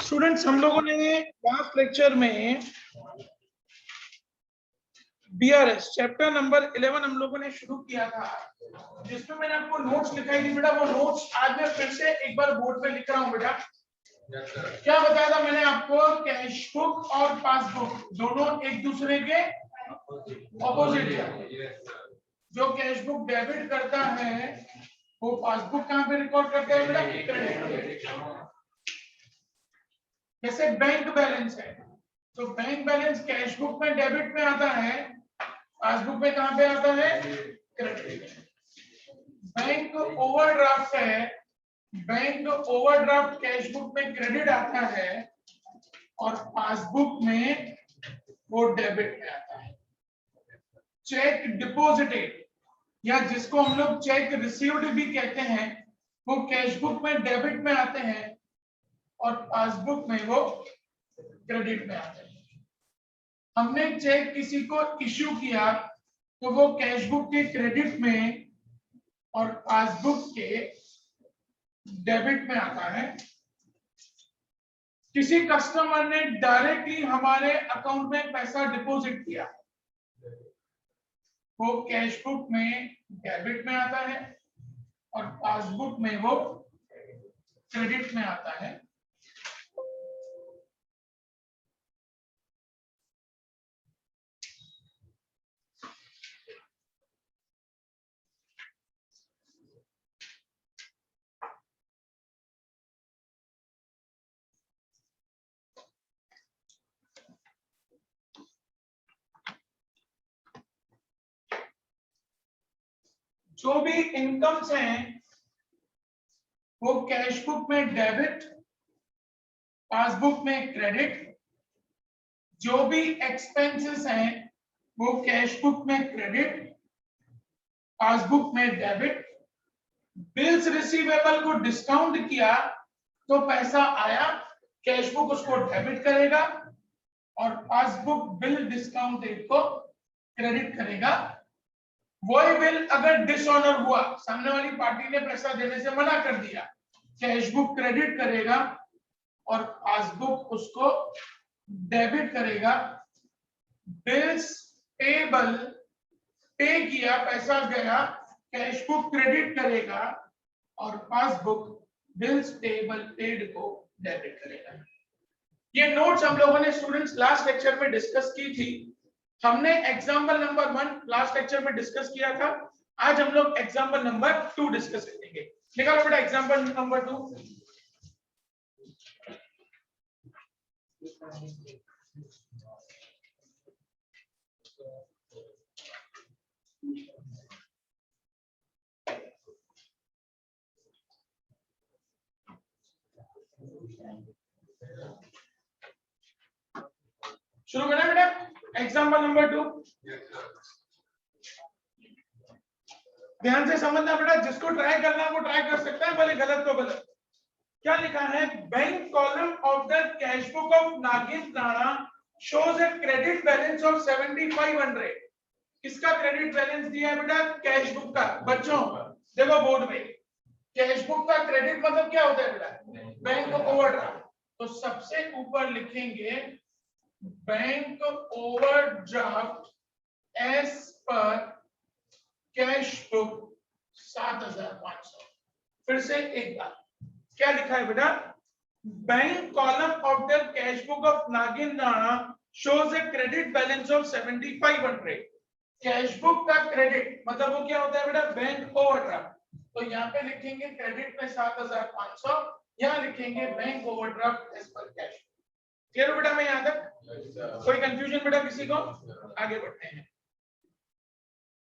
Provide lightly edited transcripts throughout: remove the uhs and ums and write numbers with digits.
Students, हम लोगों ने लास्ट लेक्चर में बीआरएस चैप्टर नंबर 11 हम लोगों ने शुरू किया था, जिसमें मैंने आपको नोट्स लिखाई थी बेटा। वो नोट्स आज मैं फिर से एक बार बोर्ड पे लिख रहा हूँ बेटा। क्या बताया था मैंने आपको? कैश बुक और पासबुक दोनों एक दूसरे के ऑपोजिट है। जो कैश बुक डेबिट करता है वो पासबुक कहाँ पे रिकॉर्ड करता है बेटा? क्रेडिट। जैसे बैंक बैलेंस है तो बैंक बैलेंस कैश बुक में डेबिट में आता है, पासबुक में कहां पे आता है? क्रेडिट। बैंक ओवरड्राफ्ट है, बैंक ओवरड्राफ्ट कैश बुक में क्रेडिट आता है और पासबुक में वो डेबिट में आता है। चेक डिपॉजिटेड या जिसको हम लोग चेक रिसीव्ड भी कहते हैं, वो कैश बुक में डेबिट में आते हैं और पासबुक में वो क्रेडिट में आते हैं। हमने चेक किसी को इश्यू किया तो वो कैश बुक के क्रेडिट में और पासबुक के डेबिट में आता है। किसी कस्टमर ने डायरेक्टली हमारे अकाउंट में पैसा डिपॉजिट किया, वो कैश बुक में डेबिट में आता है और पासबुक में वो क्रेडिट में आता है। जो भी इनकम्स हैं वो कैश बुक में डेबिट, पासबुक में क्रेडिट। जो भी एक्सपेंसेस हैं वो कैश बुक में क्रेडिट, पासबुक में डेबिट। बिल्स रिसीवेबल को डिस्काउंट किया तो पैसा आया, कैश बुक उसको डेबिट करेगा और पासबुक बिल डिस्काउंटेड को क्रेडिट करेगा। वही बिल अगर डिसऑनर हुआ, सामने वाली पार्टी ने पैसा देने से मना कर दिया, कैश बुक क्रेडिट करेगा और पासबुक उसको डेबिट करेगा। बिल्स पेबल, पे किया, पैसा गया, कैश बुक क्रेडिट करेगा और पासबुक बिल्स पेबल पेड को डेबिट करेगा। ये नोट्स हम लोगों ने स्टूडेंट्स लास्ट लेक्चर में डिस्कस की थी। हमने एग्जांपल नंबर 1 लास्ट लेक्चर में डिस्कस किया था। आज हम लोग एग्जांपल नंबर 2 डिस्कस करेंगे। निकालो बेटा एग्जांपल नंबर 2। शुरू करें बेटा एग्जांपल नंबर 2। ध्यान से समझना बेटा, जिसको ट्राई करना है वो ट्राई कर सकता है, भले गलत तो गलत। क्या लिखा है? Bank column of the cash book of Nagin Rana shows a credit balance of 7500। किसका क्रेडिट बैलेंस दिया है बेटा? कैश बुक का। बच्चों देखो बोर्ड में, कैश बुक का क्रेडिट मतलब क्या होता है बेटा? Bank overdraft. तो सबसे ऊपर लिखेंगे बैंक ओवरड्राफ्ट एज पर कैश बुक 7500। फिर से एक बार, क्या लिखा है बेटा? Bank column of the cash book of Nagin Rana shows a credit balance of 7500। Cash book का क्रेडिट मतलब वो क्या होता है बेटा? Bank overdraft. तो यहाँ पे लिखेंगे क्रेडिट में 7500, यहाँ लिखेंगे बैंक ओवरड्राफ्ट एज पर कैश। क्लियर बेटा? मैं यहाँ तक कोई कंफ्यूजन बेटा किसी को? आगे बढ़ते हैं।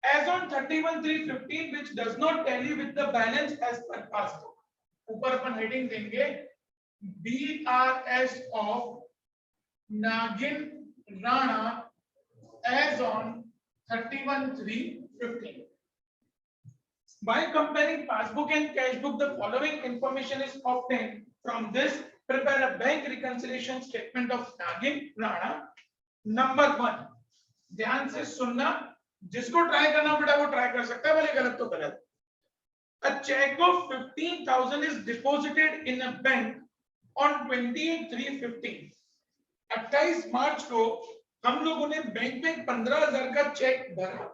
As on 31/3/15 which does not tally with the balance as per passbook. ऊपर अपन हेडिंग देंगे BRS of Nagin Rana as on 31/3/15. By comparing passbook and cash book, the following information is obtained from this. Prepare a bank reconciliation statement of Nagin Rana. Number 1, ध्यान से सुनना, जिसको try करना बेटा वो try कर सकता है, भले गलत तो गलत। A check of 15,000 is deposited in a bank on 28/3/15 28 मार्च को हम लोगों ने बैंक में 15,000 का चेक भरा,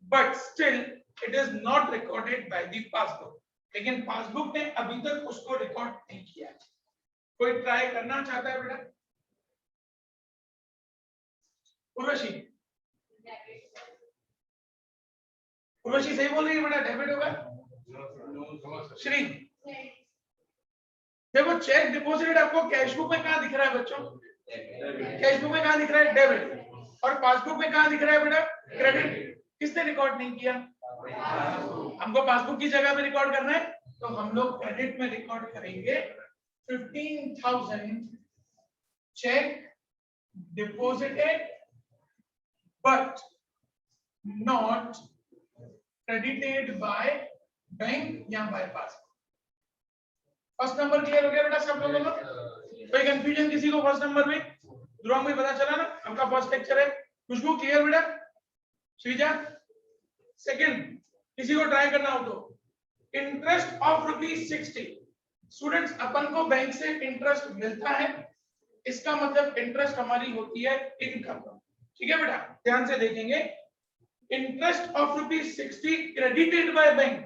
but still it is not recorded by the passbook. लेकिन पासबुक ने अभी तक उसको रिकॉर्ड नहीं किया। कोई ट्राई करना चाहता है बेटा? उर्वशी, उर्वशी सही बोल रही है बेटा, डेबिट होगा। श्री, देखो चेक डिपॉजिटेड आपको कैश बुक में कहां दिख रहा है बच्चों? कैश बुक में कहां दिख रहा है? डेबिट। और पासबुक में कहां दिख रहा है बेटा? क्रेडिट। किसने रिकॉर्ड नहीं किया? हमको पासबुक की जगह पे रिकॉर्ड करना है, तो हम लोग क्रेडिट में रिकॉर्ड करेंगे 15,000 cheque deposited but not credited by bank या by passbook. First number clear हो गया बेटा सब लोगों को? कोई कंफ्यूजन किसी को फर्स्ट नंबर में? ध्रुव में पता चला ना? आपका फर्स्ट लेक्चर है। खुशबू क्लियर बेटा? श्रीजा सेकंड, किसी को ट्राई करना हो तो इंटरेस्ट ऑफ ₹60। स्टूडेंट्स, अपन को बैंक से इंटरेस्ट मिलता है, इसका मतलब इंटरेस्ट हमारी होती है इनकम। ठीक है बेटा, ध्यान से देखेंगे। Interest of ₹60 credited by bank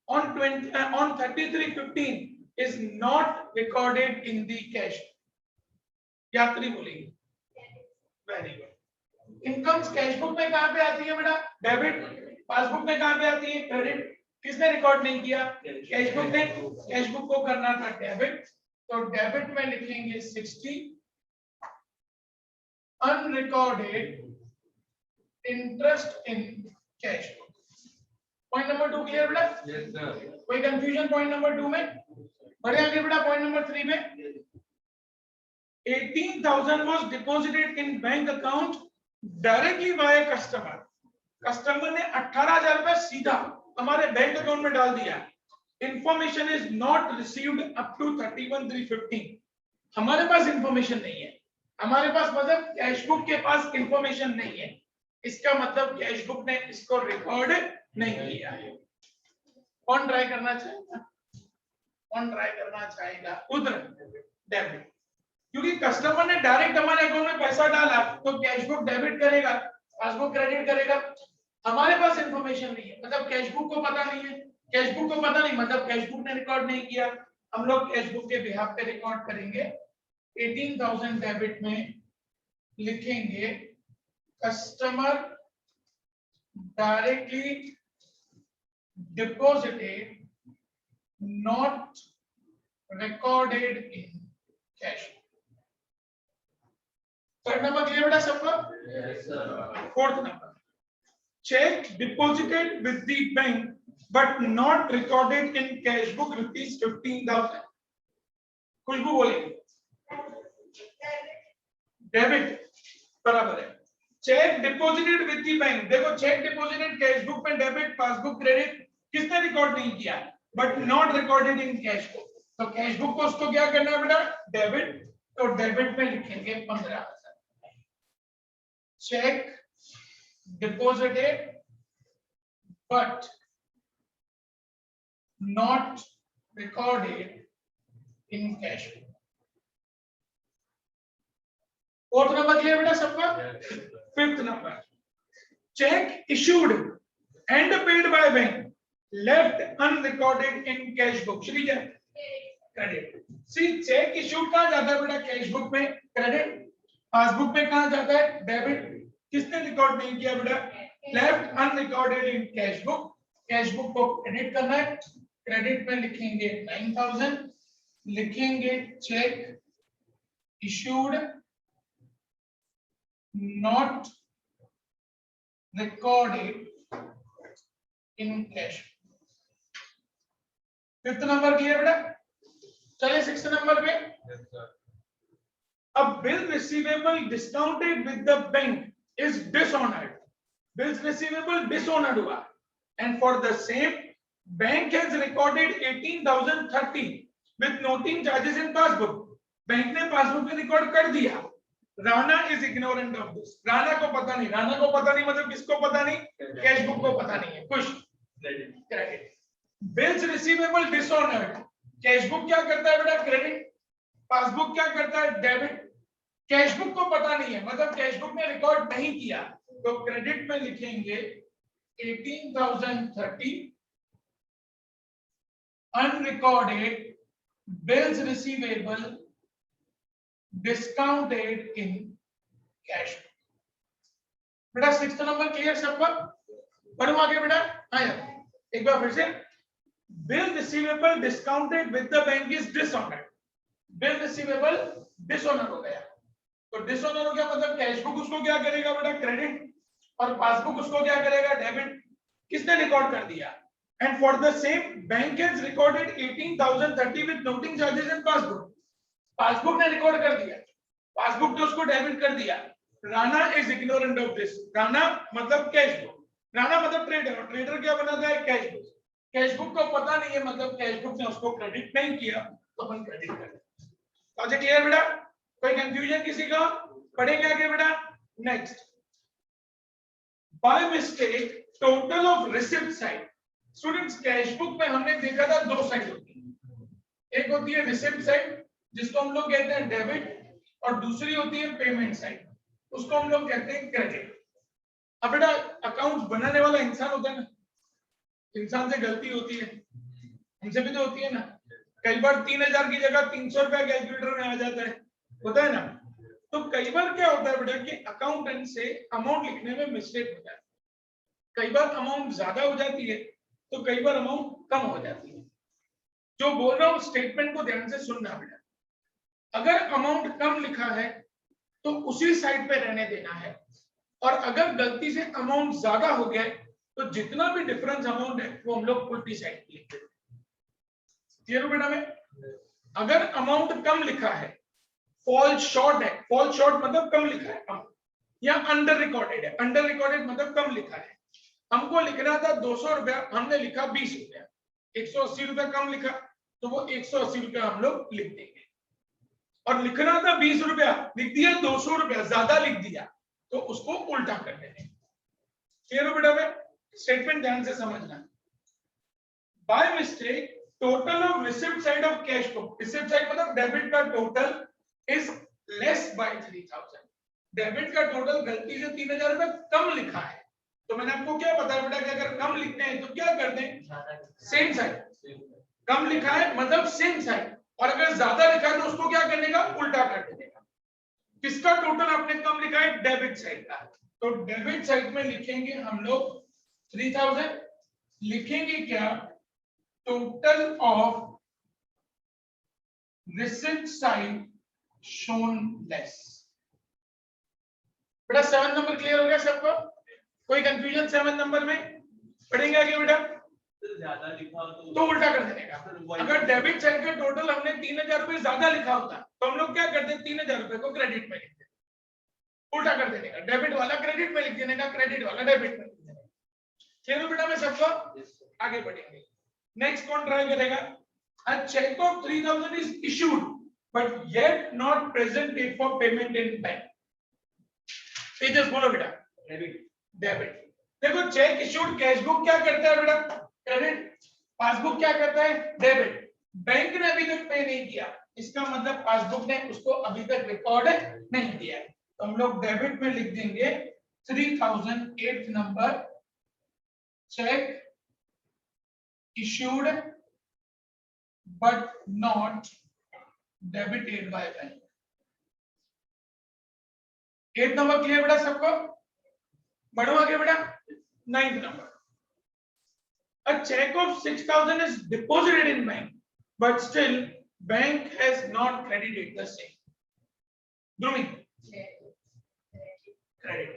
on 33/15 is not recorded in the cash। यात्री बोलेंगे very good. Incomes cash book में कहां पे आती है बेटा? डेबिट। पासबुक में कहां पे आती है? क्रेडिट। किसने रिकॉर्ड नहीं किया? कैश बुक ने। कैश बुक को करना था डेबिट, तो डेबिट में लिखेंगे 60 unrecorded interest in cash book. Point number 2 clear बेटा? Yes sir. कोई कंफ्यूजन पॉइंट नंबर 2 में? बढ़िया आगे बेटा पॉइंट नंबर 3 में 18,000 was deposited in bank account directly by a customer। Customer ने 18,000 रुपए सीधा हमारे बैंक अकाउंट में डाल दिया। Information is not received up to 31/3/15। हमारे पास इंफॉर्मेशन नहीं है। हमारे पास मतलब कैश बुक के पास इंफॉर्मेशन नहीं है। इसका मतलब कैश बुक ने इसको रिकॉर्ड नहीं किया है। कौन ट्राई करना चाहेगा? कौन ट्राई करना चाहेगा? उधर डेबिट, क्योंकि कस्टमर ने डायरेक्ट हमारे अकाउंट में पैसा डाला तो कैश बुक डेबिट करेगा, पासबुक क्रेडिट करेगा। हमारे पास इंफॉर्मेशन नहीं है, मतलब कैश बुक को पता नहीं है। कैश बुक को पता नहीं मतलब कैश बुक ने रिकॉर्ड नहीं किया। हम लोग कैश बुक के बिहाफ पे रिकॉर्ड करेंगे। 18,000 डेबिट में लिखेंगे customer directly deposited not recorded in cash। Third number clear बेटा सबको? Yes sir. Fourth number, check deposited with the bank but not recorded in cash book ₹15,000। खुशबू बोलेंगे डेबिट बराबर है check deposited with the bank. देखो check deposited cash book में debit, passbook credit, किसने record नहीं किया? But not recorded in cash book. तो cash book को उसको क्या करना है बेटा? डेबिट। तो डेबिट में लिखेंगे 15,000। Cheque deposited but not recorded in cash book. Fourth number clear बेटा सबका? Fifth number, cheque issued and paid by bank left unrecorded in cash book. Shreeja credit. See cheque issued कहां जाता है बेटा? कैश बुक में credit. Passbook में कहां जाता है? डेबिट। किसने रिकॉर्ड नहीं किया बेटा? Left unrecorded in cash book. Cash book को क्रेडिट करना है, क्रेडिट में लिखेंगे 9,000, लिखेंगे check issued not recorded in cash। Fifth number clear बेटा? चलिए सिक्स्थ नंबर पे। yes, a bill receivable discounted with the bank is dishonored। bills receivable dishonored हुआ and for the same bank has recorded 18,030 with noting charges in passbook। Bank ने passbook में record कर दिया। Rana is ignorant of this. Rana को पता नहीं। राणा को पता नहीं मतलब किसको पता नहीं? कैश बुक को पता नहीं है। खुश credit. Bills receivable dishonoured. Cash book क्या करता है बेटा? क्रेडिट। पासबुक क्या करता है, डेबिट। कैशबुक को पता नहीं है, मतलब कैशबुक में रिकॉर्ड नहीं किया, तो क्रेडिट में लिखेंगे 18,030 unrecorded bills receivable discounted in cash. बेटा 6th नंबर क्लियर सबका? बढ़ो आगे बेटा। आया एक बार फिर से, bill receivable discounted with the bank is dishonoured. Bill receivable dishonour हो गया, तो डिसऑनर हो गया मतलब कैशबुक उसको क्या करेगा बेटा, क्रेडिट, और पासबुक उसको क्या करेगा, डेबिट। किसने रिकॉर्ड कर दिया? And for the same bank has recorded 18,030 with noting charges and passbook. Passbook ने रिकॉर्ड कर दिया, पासबुक ने उसको डेबिट कर दिया। Rana is ignorant of this. Rana मतलब कैशबुक, राणा मतलब ट्रेडर, और ट्रेडर क्या बनाता है, कैशबुक। कैशबुक को पता नहीं है, मतलब कैशबुक ने उसको क्रेडिट नहीं किया, तो अपन क्रेडिट कर देंगे। तो क्लियर बेटा? कोई कंफ्यूजन किसी का? पढ़ेंगे आगे बेटा। Next, by mistake total of receipt side. Students cashbook में हमने देखा था दो साइड होती है, एक होती है रिसिप्ट साइड जिसको हम लोग कहते हैं डेबिट, और दूसरी होती है पेमेंट साइड, उसको हम लोग कहते हैं क्रेडिट। अब बेटा अकाउंट बनाने वाला इंसान होता है ना, इंसान से गलती होती है, हमसे भी तो होती है ना। कई बार 3,000 की जगह 300 रुपया कैलकुलेटर में आ जाता है, होता है ना। तो कई बार क्या होता है बेटा कि अकाउंटेंट से अमाउंट लिखने में मिस्टेक होता है। कई बार अमाउंट ज्यादा हो जाती है, तो कई बार अमाउंट कम हो जाती है। जो बोल रहा हूं स्टेटमेंट को ध्यान से सुनना बेटा। अगर अमाउंट कम लिखा है तो उसी साइड पे रहने देना है, और अगर गलती से अमाउंट ज्यादा हो गया तो जितना भी डिफरेंस अमाउंट है वो हम लोग उल्टी साइड पे लिखते हैं। क्लियर हो बेटा? में अगर अमाउंट कम लिखा है, फॉल शॉर्ट है, फॉल शॉर्ट मतलब कम लिखा है कम, या अंडर रिकॉर्डेड है, अंडर रिकॉर्डेड मतलब कम लिखा है। हमको लिखना था 200 रुपया, हमने लिखा 20 रुपया, 180 रुपया कम लिखा, तो वो 180 रुपया हम लोग लिख देंगे। और लिखना था 20 रुपया, लिख दिया 200 रुपया, ज्यादा लिख दिया, तो उसको उल्टा कर देंगे। क्लियर हो बेटा? में स्टेटमेंट ध्यान से समझना। By mistake total of receipt side of cash book, receipt side मतलब डेबिट का total is less bye 3,000। Debit का टोटल गलती से 3,000 रुपए कम लिखा है, तो मैंने आपको क्या बताया बेटा कि अगर कम लिखते हैं तो क्या कर दें, सेम साइड। कम लिखा है मतलब सेम साइड, और अगर ज्यादा लिखा है तो उसको क्या करने का, उल्टा कर देगा। किसका टोटल आपने कम लिखा है, डेबिट साइड का, तो डेबिट साइड में लिखेंगे हम लोग 3,000। लिखेंगे क्या, total of receipt side shown less. बेटा 7 नंबर क्लियर हो गया सबको? कोई कंफ्यूजन 7 नंबर में? पढ़ेंगे आगे बेटा। ज्यादा लिखा हो तो उल्टा कर देने का। अगर डेबिट साइड का टोटल हमने 3,000 रुपए ज्यादा लिखा होता तो हम लोग क्या करते, 3,000 रुपए को क्रेडिट में लिख देते, उल्टा कर देने का। डेबिट वाला क्रेडिट में लिख देने का, क्रेडिट वाला डेबिट में लिख देने का। चलो बेटा में सबको आगे बढ़ेंगे। नेक्स्ट कौन ट्राई करेगा? A check of 3,000 is issued but yet not presented for payment in bank. Pages बोलो बेटा। Debit, debit. देखो चेक इशूड, कैशबुक क्या करता है बेटा, क्रेडिट, पासबुक क्या करता है, डेबिट। बैंक ने अभी तक पे नहीं किया, इसका मतलब पासबुक ने उसको अभी तक रिकॉर्ड नहीं किया है, तो हम लोग डेबिट में लिख देंगे 3,008 number, cheque issued but not debited by bank। 8 number clear बेटा सबको? बढ़ो आगे बेटा। 9th number, a check of 6,000 is deposited in bank but still bank has not credited the same। Dhruvi, credit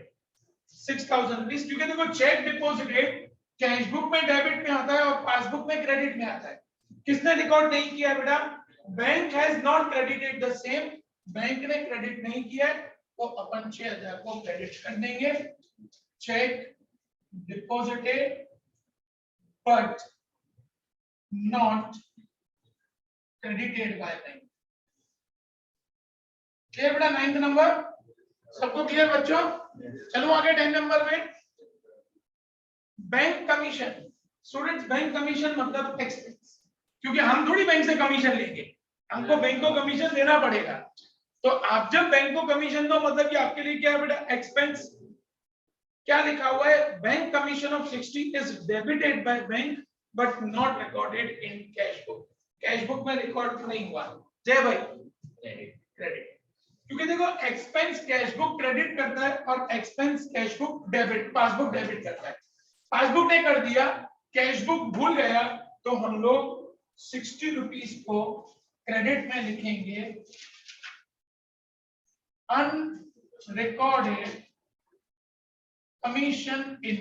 6,000 rupees, क्योंकि देखो चेक डिपॉजिटेड कैशबुक में debit में आता है और पासबुक में क्रेडिट में आता है। किसने रिकॉर्ड नहीं किया बेटा, bank has not credited the same, bank ने क्रेडिट नहीं किया है, तो अपन 6,000 को क्रेडिट कर देंगे। Check deposited but not credited by bank. Clear बेटा? 9th नंबर सबको क्लियर बच्चों? चलो आगे 10 नंबर में, bank commission. Students bank commission मतलब एक्सपेंस, क्योंकि हम थोड़ी बैंक से कमीशन लेंगे, हमको बैंक को कमीशन देना पड़ेगा। तो आप जब बैंक को कमीशन दो मतलब कि आपके लिए क्या है बेटा, एक्सपेंस। क्या लिखा हुआ है, bank commission of 60 is debited by bank but not recorded in cash book. Cash book में रिकॉर्ड नहीं हुआ। जय भाई, क्रेडिट। क्योंकि देखो एक्सपेंस कैश बुक क्रेडिट करता है और expense cash book debit, passbook debit करता है। पासबुक ने कर दिया, कैश बुक भूल गया, तो हम लोग 60 रुपीज को क्रेडिट में लिखेंगे, अनरिकॉर्डेड कमीशन इन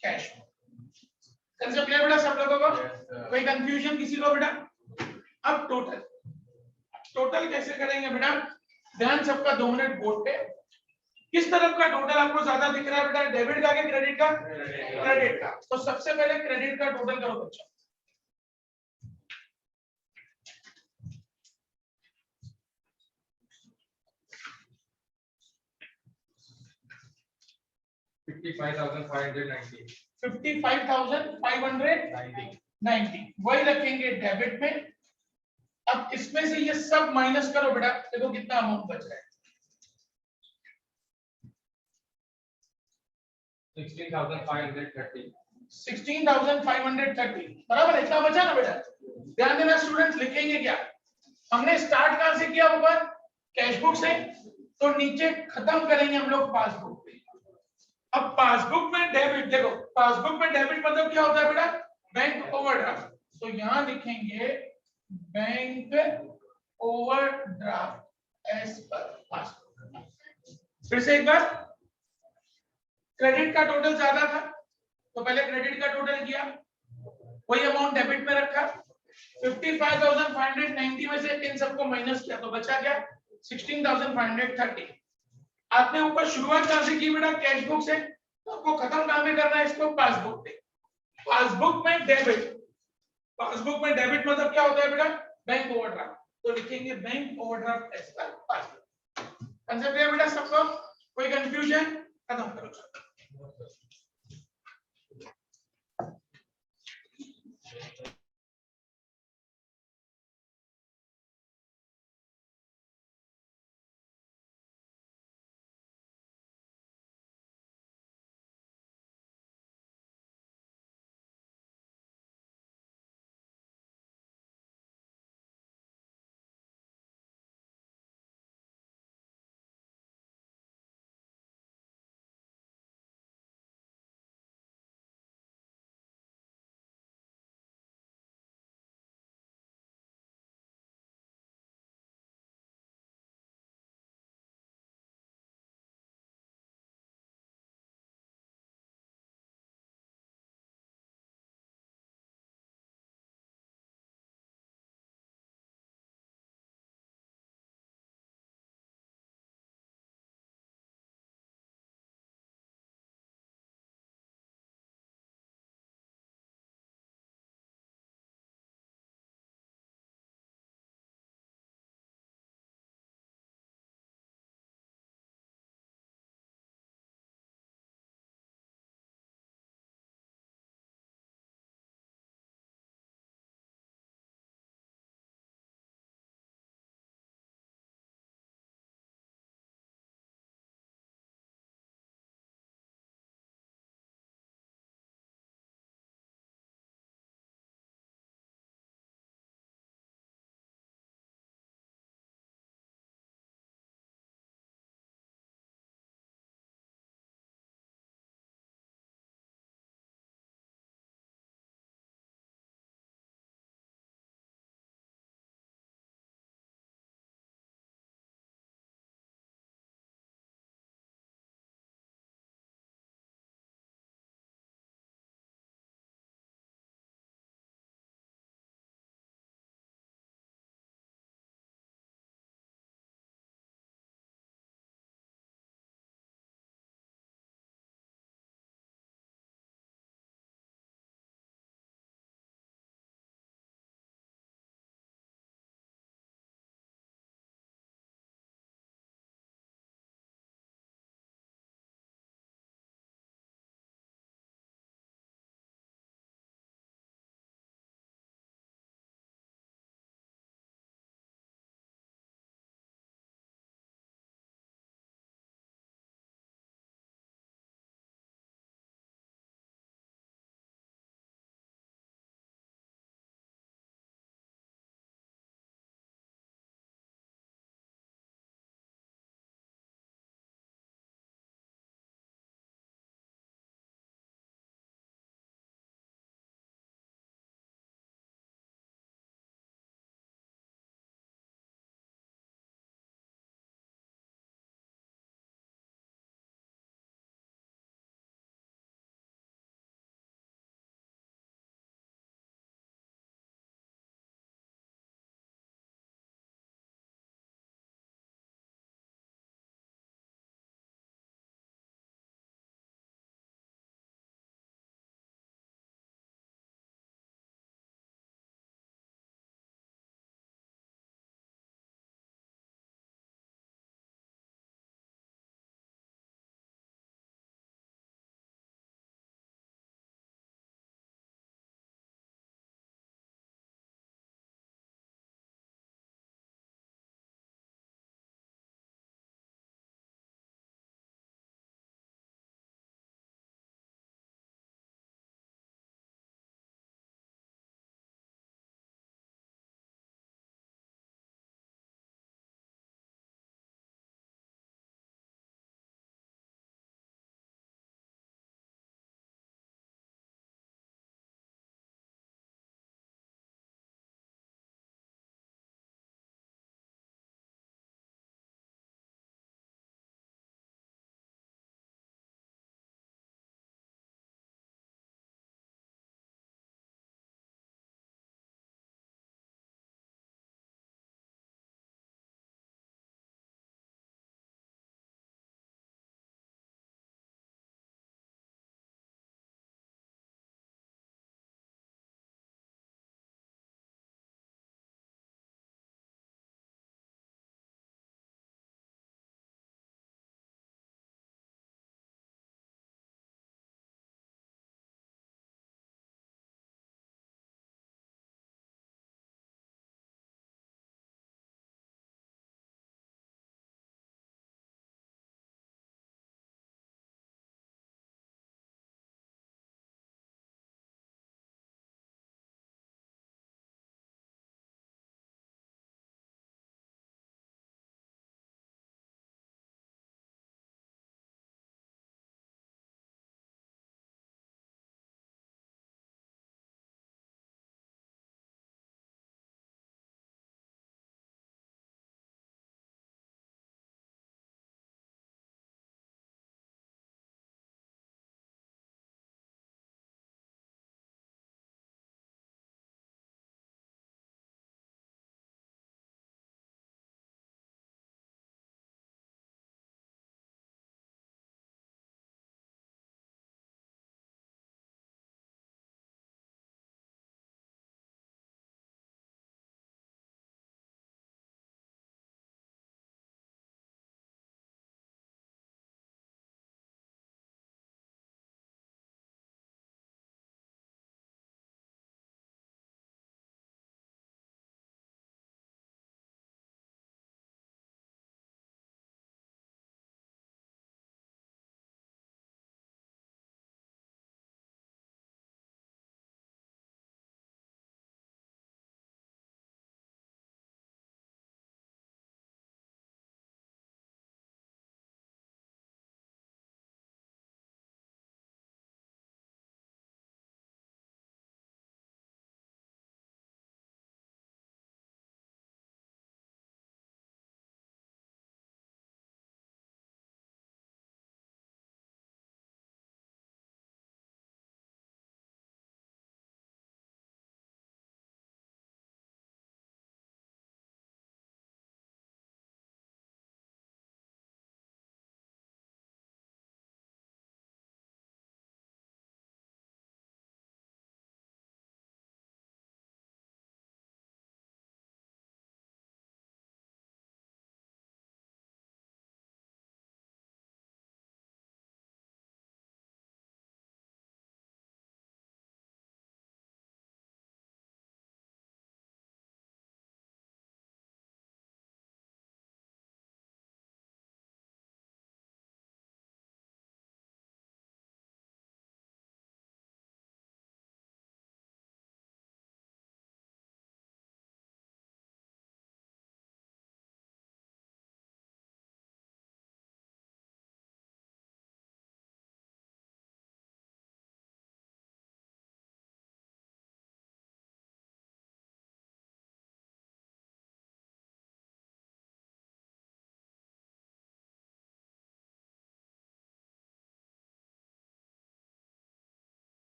कैश बुक। कंसेप्ट क्लियर बेटा सब लोगों को? कोई कंफ्यूजन किसी को बेटा? अब टोटल, टोटल कैसे करेंगे बेटा? ध्यान सबका 2 मिनट बोर्ड पे। किस तरफ का टोटल आपको ज्यादा दिख रहा है बेटा, डेबिट का कि क्रेडिट का? क्रेडिट का। तो सबसे पहले क्रेडिट का टोटल करो बच्चा। $55,590 55,590 वही रखेंगे डेबिट में। अब इसमें से ये सब माइनस करो बेटा, देखो कितना अमाउंट बच रहा है। 16,530 16,530 बराबर, इतना बचा ना बेटा। ध्यान देना स्टूडेंट्स, लिखेंगे क्या? हमने स्टार्ट कहां से किया ऊपर? कैश बुक से, तो नीचे खत्म करेंगे हम लोग पासबुक पे। अब पासबुक में डेबिट, देखो पासबुक में डेबिट मतलब क्या होता है बेटा, बैंक ओवरड्राफ्ट। तो यहां लिखेंगे बैंक ओवरड्राफ्ट एज पर पासबुक। फिर से एक बार, क्रेडिट का टोटल ज्यादा था तो पहले क्रेडिट का टोटल किया, वही अमाउंट डेबिट में रखा, 55,590 में से इन सबको माइनस किया तो बचा क्या, 16,530। आपने ऊपर शुरुआत कहां से की बेटा, कैश बुक से, तो आपको खत्म कहां पे करना है इसको, पासबुक पे। पासबुक में डेबिट, पासबुक में डेबिट मतलब क्या होता है बेटा, बैंक ओवरड्राफ्ट। तो लिखेंगे बैंक ओवरड्राफ्ट एज पर पासबुक। कंसेप्ट है बेटा सबको? कोई कंफ्यूजन? खत्म करो।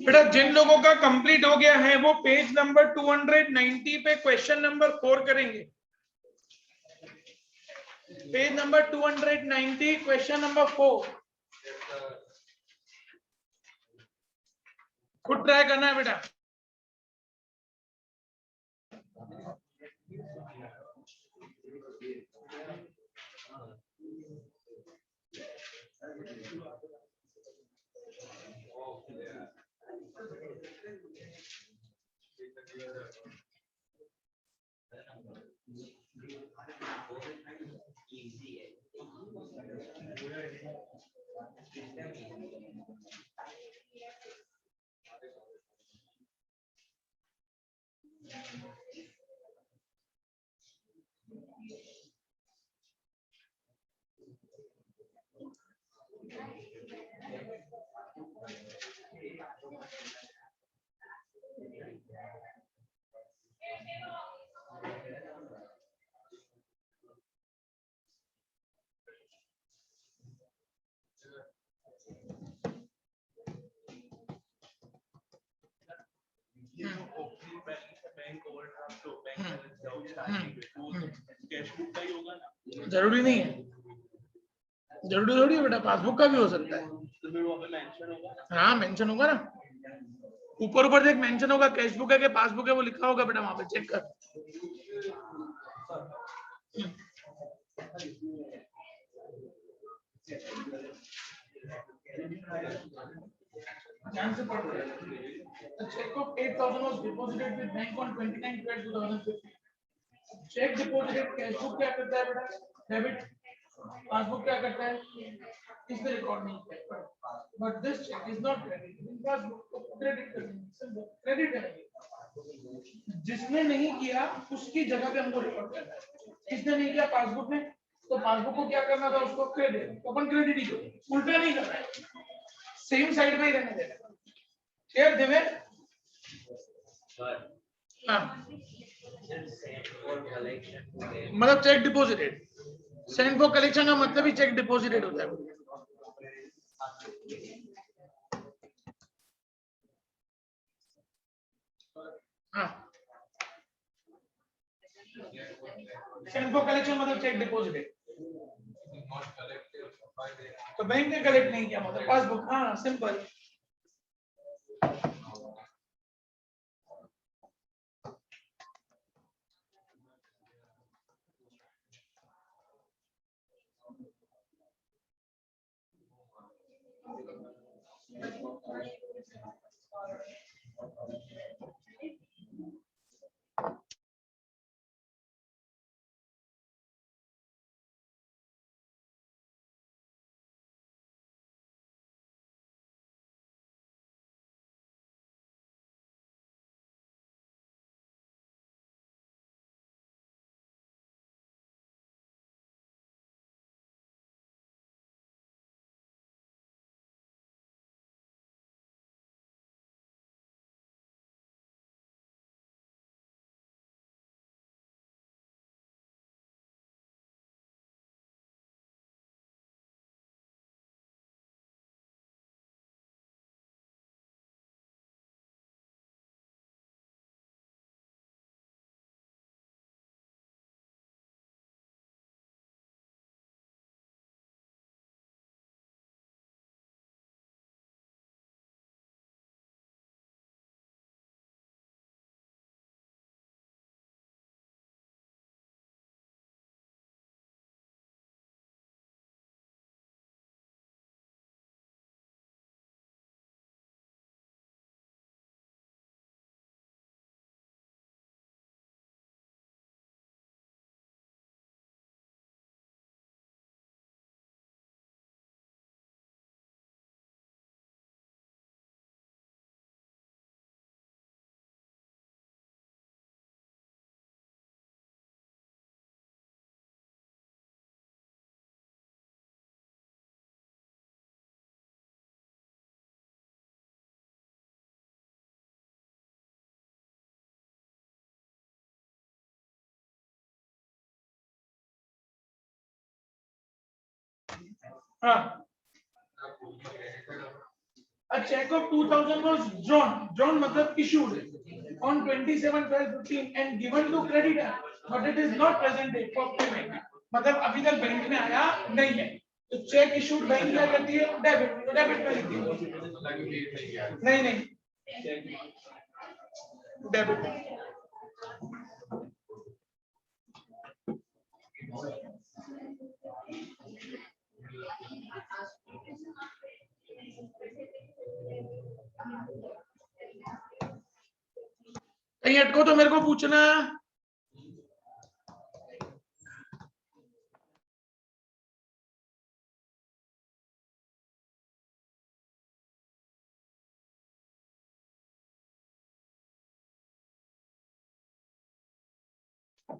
बेटा जिन लोगों का कंप्लीट हो गया है वो पेज नंबर 290 पे क्वेश्चन नंबर 4 करेंगे। पेज नंबर 290 क्वेश्चन नंबर 4 खुद ट्राई करना है बेटा। कैशबुक का ही होगा ना, जरूरी नहीं है, जरूरी थोड़ी है बेटा, पासबुक का भी हो सकता है। तो फिर वहाँ पे मेंशन होगा ना। हाँ मेंशन होगा ना, ऊपर ऊपर देख मेंशन होगा, कैशबुक है कि पासबुक है वो लिखा होगा बेटा, वहां पे चेक कर। ध्यान से पढ़ रहे। The check of 8,000 was deposited with bank on 29/12/2015. Check deposited, cashbook क्या करता है बेटा, डेबिट, पासबुक क्या करता है, इसमें रिकॉर्ड नहीं किया, but this cheque is not credit in passbook, credit करेंगे, क्रेडिट करेंगे। जिसने नहीं किया उसकी जगह पे हमको रिकॉर्ड करना है, किसने नहीं किया पासबुक में, तो पासबुक को क्या करना था, उसको क्रेडिट, अपन क्रेडिट ही करो, उल्टा नहीं करना है, सेम साइड में ही रहने देना। क्लियर दिव्य? हाँ मतलब check deposited, send for collection का मतलब ही चेक डिपॉजिटेड होता है। हाँ सेंड फॉर कलेक्शन मतलब चेक डिपॉजिटेड, तो बैंक ने कलेक्ट नहीं किया मतलब पासबुक, हाँ सिंपल। हाँ, a check of 2000 was drawn मतलब issued on 27/12/15 and given to creditor, but it is not presented for payment. मतलब अभी तक बैंक में आया नहीं है, तो चेक इशूड बैंक क्या करती है? डेबिट, तो डेबिट में लिखती है। नहीं, डेबिट। कहीं अटको तो मेरे को पूछना।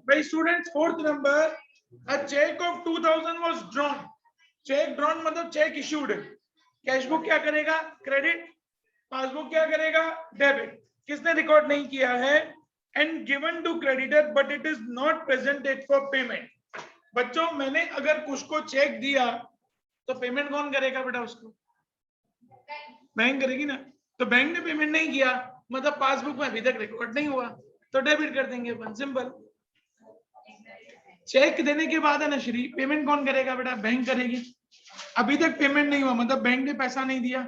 भाई students, fourth number, a check of 2000 was drawn. Check drawn मतलब चेक इशूड। कैशबुक क्या करेगा? क्रेडिट। पासबुक क्या करेगा? डेबिट। किसने रिकॉर्ड नहीं किया है? And given to creditor but it is not presented for payment. बच्चों, मैंने अगर कुछ को चेक दिया तो पेमेंट कौन करेगा बेटा? उसको बैंक करेगी ना। तो बैंक ने पेमेंट नहीं किया मतलब पासबुक में अभी तक रिकॉर्ड नहीं हुआ, तो डेबिट कर देंगे अपन, सिंपल। चेक देने के बाद है ना श्री, पेमेंट कौन करेगा बेटा? बैंक करेगी। अभी तक पेमेंट नहीं हुआ मतलब बैंक ने पैसा नहीं दिया।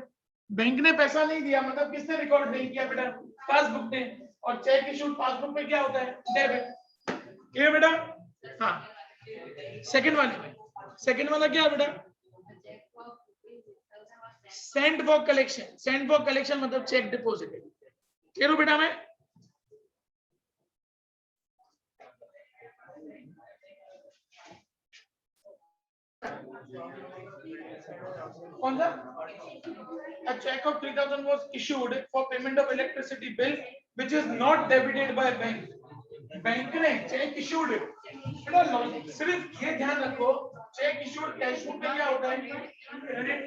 बैंक ने पैसा नहीं दिया मतलब किसने रिकॉर्ड नहीं किया बेटा? पासबुक ने। और चेक इशूड पासबुक में क्या होता है? डेबिट। ये बेटा, हाँ। सेकंड वाला क्या है बेटा? Send for collection. Send for collection मतलब चेक डिपॉजिट। कह रहा बेटा मैं? कौन सा? A check of 3000 was issued for payment of electricity bill which is not debited by bank. Bank ने चेक इशूड, सिर्फ ये ध्यान रखो, चेक इशूड कैशबुक में क्या होता है? क्रेडिट।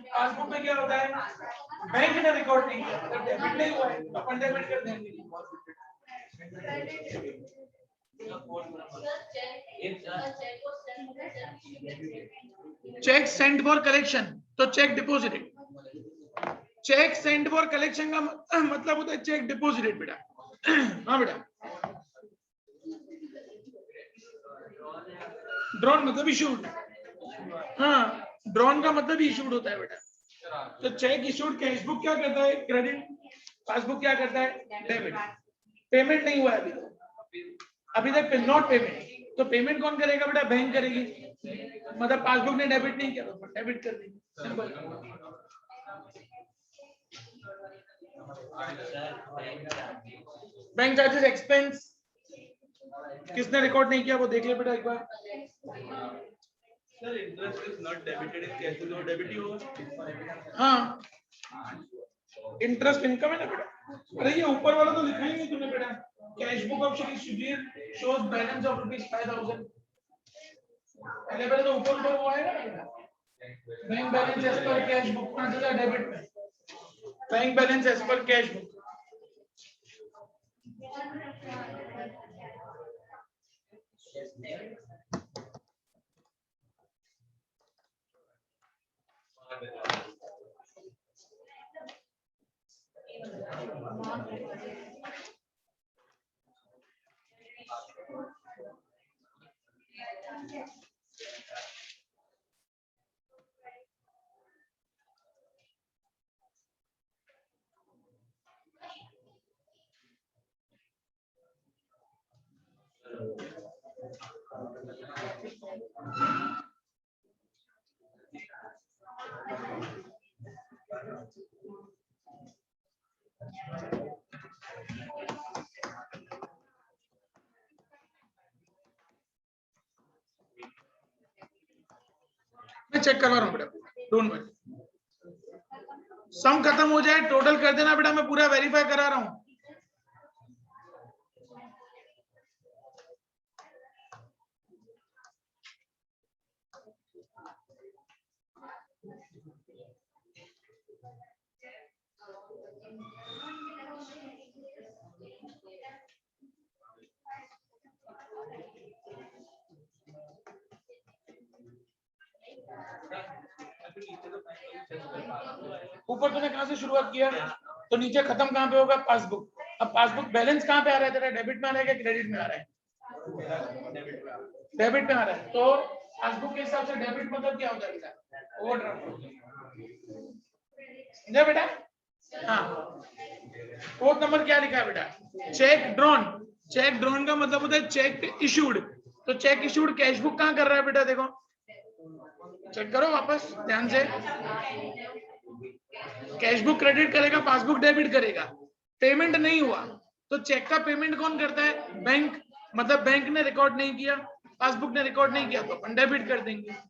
पासबुक में क्या होता है? बैंक ने रिकॉर्ड नहीं किया मतलब डेबिट नहीं हुआ है, अपन डेबिट कर देंगे। चेक सेंड फॉर कलेक्शन तो cheque deposited. Cheque send for collection का मतलब होता है चेक डिपॉजिटेड बेटा। हाँ बेटा, ड्रॉन मतलब इशूड। हाँ, ड्रॉन का मतलब इशूड होता है बेटा। तो चेक इशूड कैशबुक क्या करता है? क्रेडिट। पासबुक क्या करता है? डेबिट। पेमेंट नहीं हुआ है अभी तक नॉट पेमेंट, तो पेमेंट कौन करेगा बेटा? बैंक करेगी। मतलब पासबुक ने डेबिट नहीं किया तो डेबिट कर देंगे, सिंपल। बैंक चार्जेस एक्सपेंस किसने रिकॉर्ड नहीं किया वो देख ले बेटा एक बार। Sir interest is not debited in cash flow, debit ही होगा। हाँ, इंटरेस्ट इनकम है ना बेटा। अरे ये ऊपर वाला तो लिखा ही नहीं तूने बेटा। Cash book of Shri Sudhir shows balance of ₹5000। पहले तो ऊपर वो आएगा ना बेटा, बैंक बैलेंस एज पर कैश बुक 5000 डेबिट में। बैंक बैलेंस एज पर कैश बुक। मैं चेक करवा रहा हूँ बेटा, डोंट वरी। सम खत्म हो जाए टोटल कर देना बेटा, मैं पूरा वेरीफाई करा रहा हूँ। ऊपर तूने कहां से शुरुआत किया, तो नीचे खत्म कहां पे होगा, पासबुक। अब पासबुक बैलेंस कहां पे आ रहा है तेरा, डेबिट में आ रहा है कि क्रेडिट में आ रहा है, डेबिट में आ रहा है। तो पासबुक के हिसाब से डेबिट मतलब क्या हो जाएगा, ओवरड्राफ्ट। समझा बेटा? हाँ, फोर्थ नंबर क्या लिखा है बेटा, चेक ड्रॉन। चेक ड्रॉन का मतलब होता है चेक इशूड। तो चेक इशूड कैश बुक कहां कर रहा है बेटा, देखो चेक करो वापस ध्यान से। कैश बुक क्रेडिट करेगा, पासबुक डेबिट करेगा। पेमेंट नहीं हुआ तो चेक का पेमेंट कौन करता है, बैंक। मतलब बैंक ने रिकॉर्ड नहीं किया, पासबुक ने रिकॉर्ड नहीं किया, तो अपन डेबिट कर देंगे।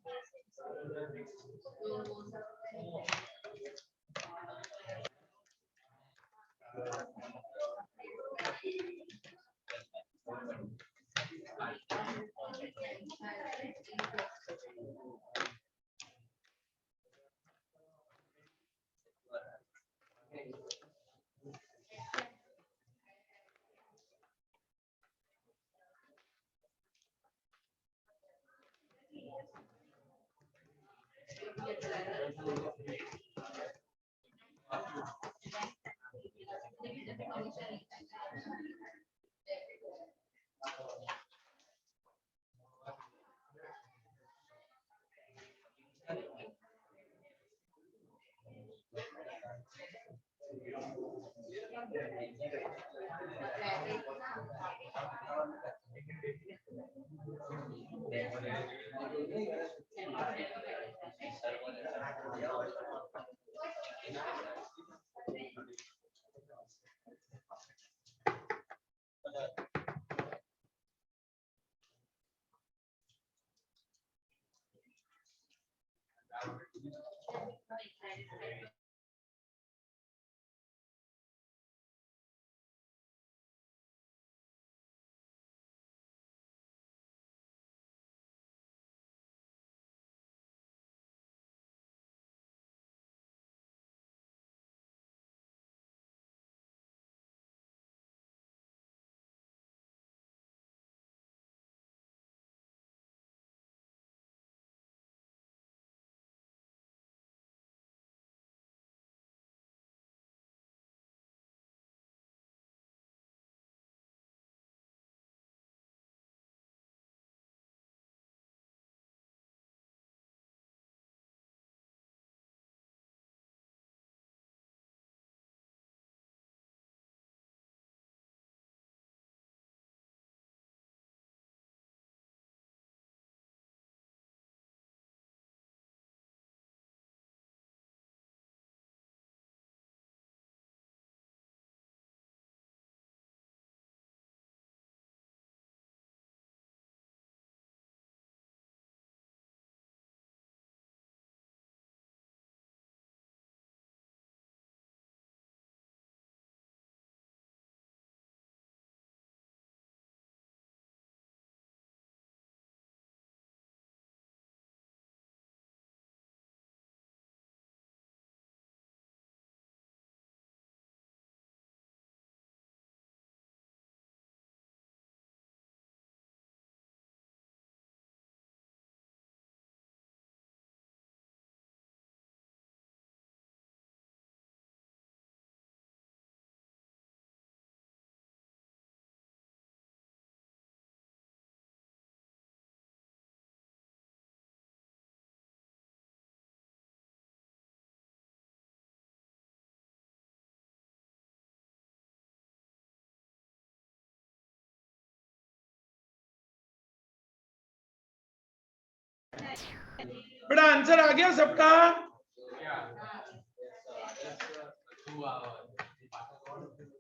बेटा आंसर आ गया सबका,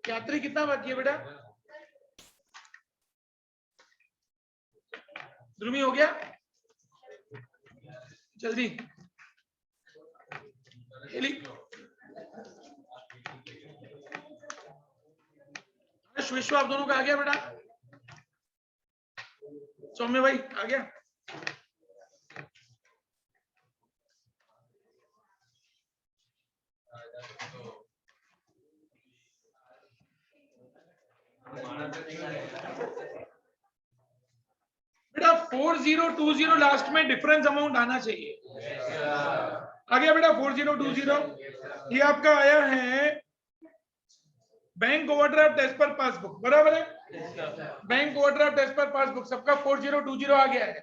यात्री कितना बाकी है बेटा, ध्रुवी हो गया, जल्दी विश्व आप दोनों का आ गया बेटा, सौम्य भाई आ गया। बेटा 4020 लास्ट में डिफरेंस अमाउंट आना चाहिए। आ गया बेटा 4020, ये आपका आया है बैंक ओवरड्राफ्ट एज पर पासबुक, बराबर है। बैंक ओवरड्राफ्ट एज पर पासबुक सबका 4020 आ गया है,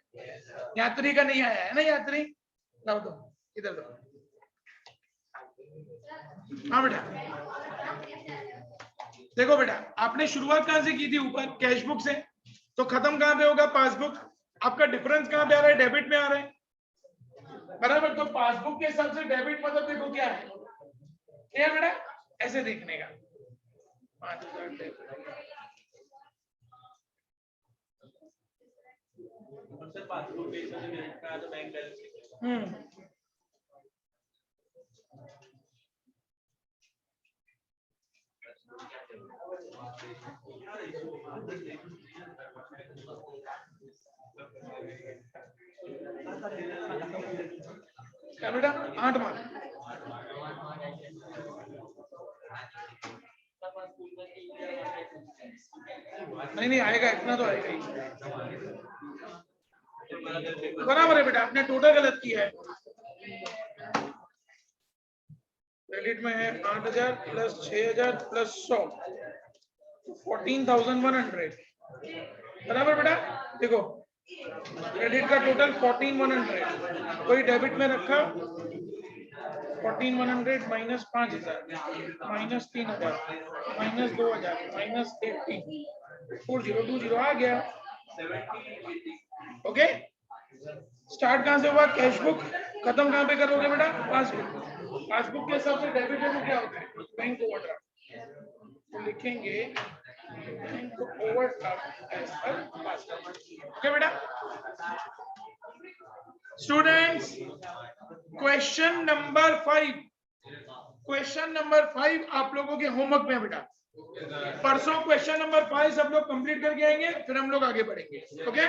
यात्री का नहीं आया है ना, यात्री लाओ दो इधर दो। हाँ बेटा देखो बेटा, आपने शुरुआत कहां से की थी, ऊपर कैशबुक से, तो खत्म कहां पे होगा, पासबुक। आपका डिफरेंस कहां पे आ रहा है, डेबिट में आ रहा है, बराबर। तो पासबुक के हिसाब से डेबिट मतलब देखो क्या है, क्या बेटा, ऐसे देखने का 5000 डेबिट। सर पासबुक पे से क्रेडिट कार्ड बैंक बैलेंस क्या बेटा 8 मार्क, नहीं आएगा, इतना तो आएगा ही, बराबर है बेटा, आपने टोटल गलत किया है। क्रेडिट में है 8000 प्लस 6000 प्लस 100, 14,100, बराबर बेटा। देखो क्रेडिट का टोटल 14,100, कोई डेबिट में रखा 14,100 माइनस 5,000 माइनस 3,000 माइनस 2,000 माइनस 80, 4020 आ गया। ओके, स्टार्ट कहां से हुआ, कैशबुक, खत्म कहां पे करोगे बेटा, पासबुक। पासबुक के हिसाब से डेबिट है तो क्या होता है, बैंक ओवरड्राफ्ट, तो लिखेंगे बैंक ओवरड्राफ्ट एज पर पासबुक। ओके बेटा। Students question number 5, question number 5 आप लोगों के होमवर्क में बेटा, परसों क्वेश्चन नंबर 5 सब लोग कंप्लीट करके आएंगे, फिर हम लोग आगे बढ़ेंगे। ओके